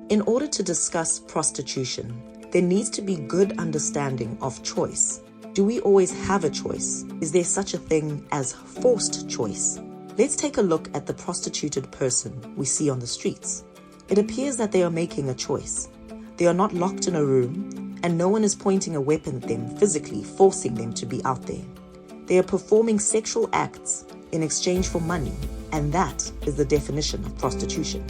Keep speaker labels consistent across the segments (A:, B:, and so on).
A: In order to discuss prostitution, there needs to be good understanding of choice. Do we always have a choice? Is there such a thing as forced choice? Let's take a look at the prostituted person we see on the streets. It appears that they are making a choice. They are not locked in a room, and no one is pointing a weapon at them, physically forcing them to be out there. They are performing sexual acts in exchange for money, and that is the definition of prostitution.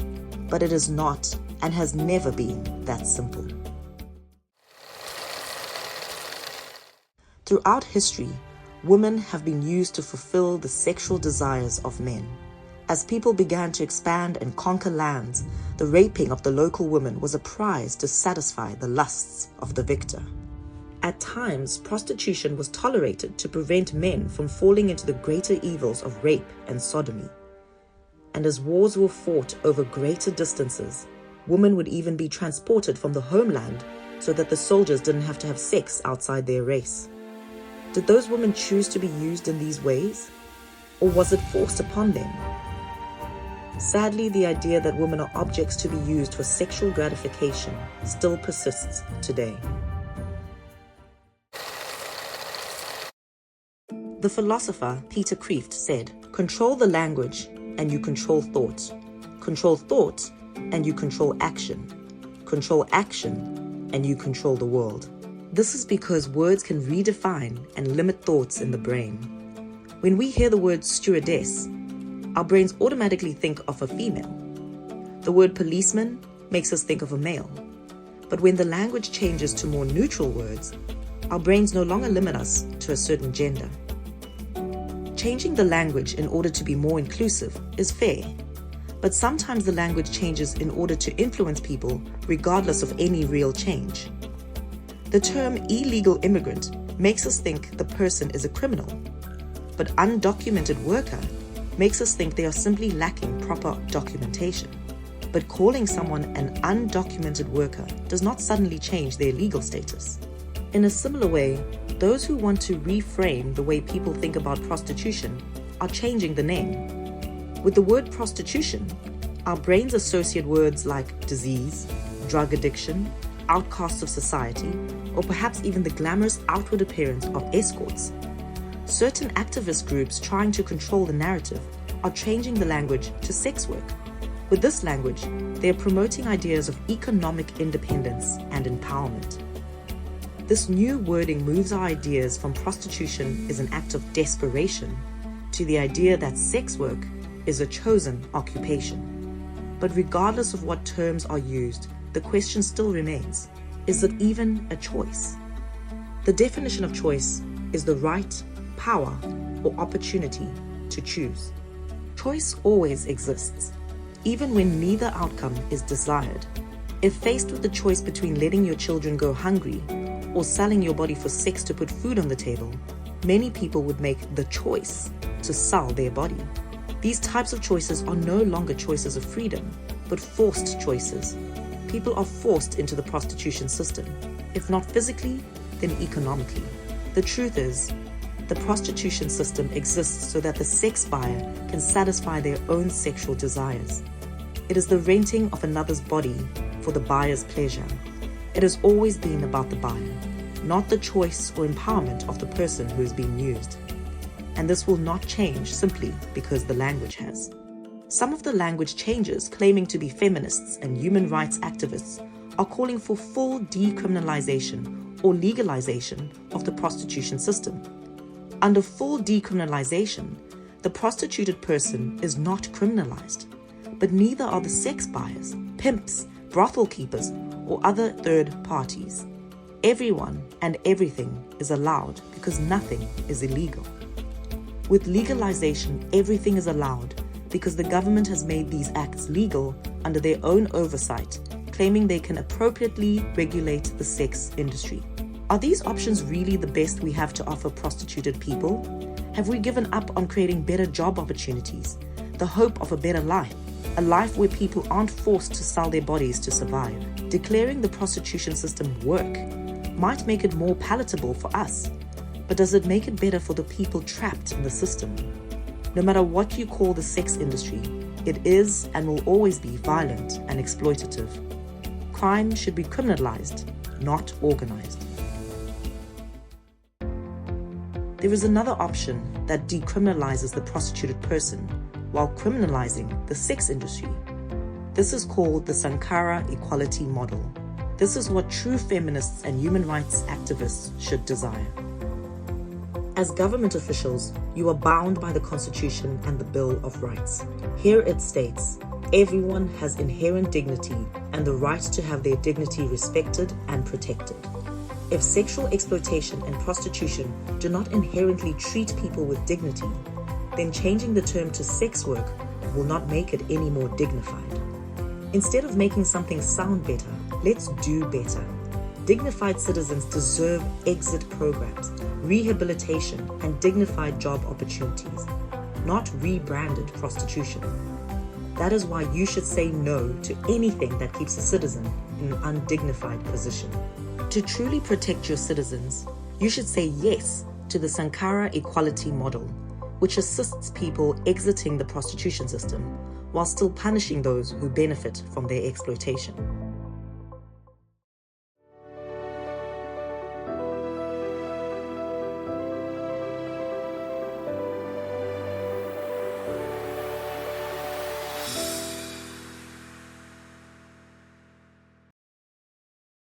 A: But it is not and has never been that simple. Throughout history, women have been used to fulfill the sexual desires of men. As people began to expand and conquer lands, the raping of the local woman was a prize to satisfy the lusts of the victor. At times, prostitution was tolerated to prevent men from falling into the greater evils of rape and sodomy. And as wars were fought over greater distances, women would even be transported from the homeland so that the soldiers didn't have to have sex outside their race. Did those women choose to be used in these ways? Or was it forced upon them? Sadly, the idea that women are objects to be used for sexual gratification still persists today. The philosopher Peter Kreeft said, "Control the language and you control thought. Control thought and you control action. Control action and you control the world." This is because words can redefine and limit thoughts in the brain. When we hear the word stewardess, our brains automatically think of a female. The word policeman makes us think of a male. But when the language changes to more neutral words, our brains no longer limit us to a certain gender. Changing the language in order to be more inclusive is fair, but sometimes the language changes in order to influence people regardless of any real change. The term illegal immigrant makes us think the person is a criminal, but undocumented worker makes us think they are simply lacking proper documentation. But calling someone an undocumented worker does not suddenly change their legal status. In a similar way, those who want to reframe the way people think about prostitution are changing the name. With the word prostitution, our brains associate words like disease, drug addiction, outcasts of society, or perhaps even the glamorous outward appearance of escorts. Certain activist groups trying to control the narrative are changing the language to sex work. With this language, they are promoting ideas of economic independence and empowerment. This new wording moves our ideas from prostitution is an act of desperation to the idea that sex work is a chosen occupation. But regardless of what terms are used, the question still remains, is it even a choice? The definition of choice is the right, power, or opportunity to choose. Choice always exists, even when neither outcome is desired. If faced with the choice between letting your children go hungry or selling your body for sex to put food on the table, many people would make the choice to sell their body. These types of choices are no longer choices of freedom, but forced choices. People are forced into the prostitution system, if not physically, then economically. The truth is, the prostitution system exists so that the sex buyer can satisfy their own sexual desires. It is the renting of another's body for the buyer's pleasure. It has always been about the buyer, not the choice or empowerment of the person who is being used. And this will not change simply because the language has. Some of the language changes claiming to be feminists and human rights activists are calling for full decriminalization or legalization of the prostitution system. Under full decriminalization, the prostituted person is not criminalized, but neither are the sex buyers, pimps, brothel keepers, or other third parties. Everyone and everything is allowed because nothing is illegal. With legalization, everything is allowed because the government has made these acts legal under their own oversight, claiming they can appropriately regulate the sex industry. Are these options really the best we have to offer prostituted people? Have we given up on creating better job opportunities, the hope of a better life, a life where people aren't forced to sell their bodies to survive? Declaring the prostitution system work might make it more palatable for us, but does it make it better for the people trapped in the system? No matter what you call the sex industry, it is and will always be violent and exploitative. crime should be criminalized, not organized. There is another option that decriminalizes the prostituted person while criminalizing the sex industry. This is called the Sankara equality model. This is what true feminists and human rights activists should desire. As government officials, you are bound by the Constitution and the Bill of Rights. Here it states, everyone has inherent dignity and the right to have their dignity respected and protected. If sexual exploitation and prostitution do not inherently treat people with dignity, then changing the term to sex work will not make it any more dignified. Instead of making something sound better, let's do better. Dignified citizens deserve exit programs, rehabilitation, and dignified job opportunities, not rebranded prostitution. That is why you should say no to anything that keeps a citizen in an undignified position. To truly protect your citizens, you should say yes to the Sankara equality model, which assists people exiting the prostitution system while still punishing those who benefit from their exploitation.